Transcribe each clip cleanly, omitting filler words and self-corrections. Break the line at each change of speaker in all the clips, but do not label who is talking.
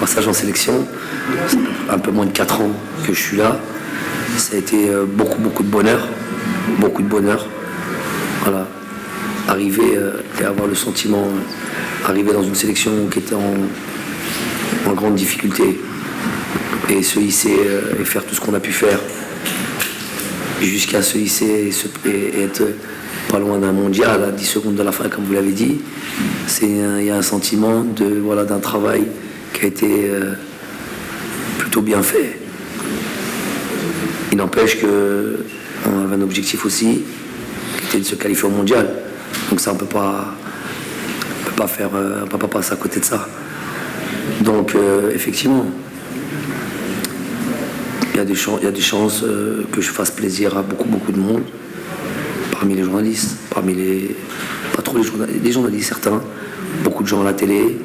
passage en sélection. C'est un peu moins de 4 ans que je suis là. Ça a été beaucoup de bonheur. Beaucoup de bonheur. Voilà. Arriver et avoir le sentiment, arriver dans une sélection qui était en grande difficulté et se hisser et faire tout ce qu'on a pu faire jusqu'à se hisser et être pas loin d'un mondial à 10 secondes de la fin, comme vous l'avez dit. Il y a un sentiment d'un travail qui a été plutôt bien fait. Il n'empêche qu'on avait un objectif aussi, qui était de se qualifier au mondial. Donc ça, on ne peut pas passer à côté de ça. Donc effectivement, il y a des chances que je fasse plaisir à beaucoup de monde, parmi les journalistes, pas trop les journalistes certains, beaucoup de gens à la télé,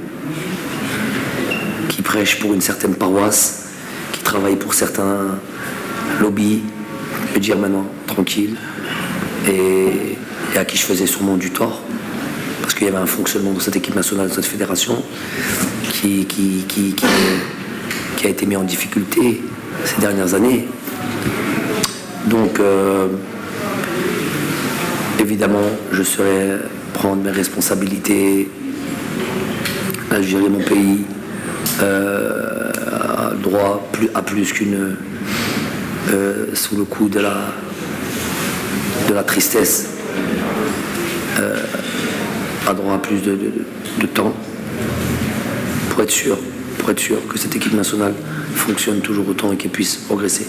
qui prêchent pour une certaine paroisse, qui travaillent pour certains lobbies, je veux dire maintenant, tranquille, et à qui je faisais sûrement du tort, parce qu'il y avait un fonctionnement dans cette équipe nationale, dans cette fédération, qui a été mis en difficulté ces dernières années. Donc, évidemment, je saurais prendre mes responsabilités, à gérer mon pays droit à plus qu'une sous le coup de la tristesse, à droit à plus de temps pour être sûr que cette équipe nationale fonctionne toujours autant et qu'elle puisse progresser.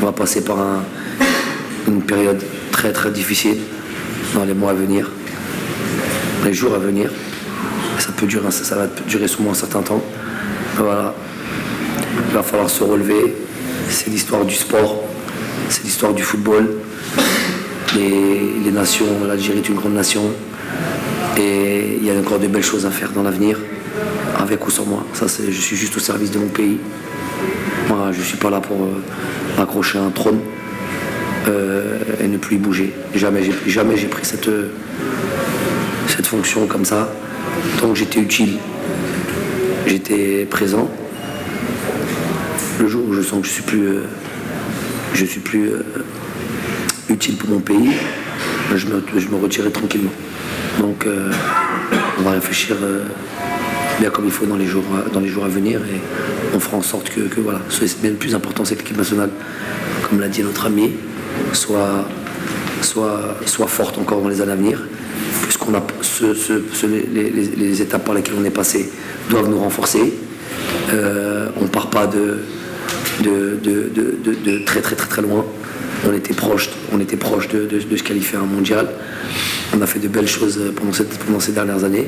On va passer par une période très difficile dans les mois à venir, les jours à venir. Ça va durer sûrement un certain temps. Voilà. Il va falloir se relever. C'est l'histoire du sport, c'est l'histoire du football. Les nations, l'Algérie est une grande nation. Et il y a encore de belles choses à faire dans l'avenir, avec ou sans moi. Je suis juste au service de mon pays. Moi, je ne suis pas là pour m'accrocher à un trône et ne plus y bouger. Jamais j'ai pris cette fonction comme ça. Donc j'étais utile, j'étais présent. Le jour où je sens que je suis plus utile pour mon pays, je me retirerai tranquillement. Donc on va réfléchir bien comme il faut dans les jours à venir, et on fera en sorte que voilà, le plus important, c'est que l'équipe nationale, comme l'a dit notre ami, soit forte encore dans les années à venir, puisqu'on a les étapes par lesquelles on est passé doivent nous renforcer. On ne part pas de très loin. On était proche de se qualifier à un mondial. On a fait de belles choses pendant ces dernières années.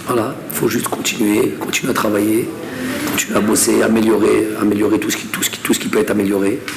Voilà, il faut juste continuer à travailler, continuer à bosser, améliorer tout ce qui peut être amélioré.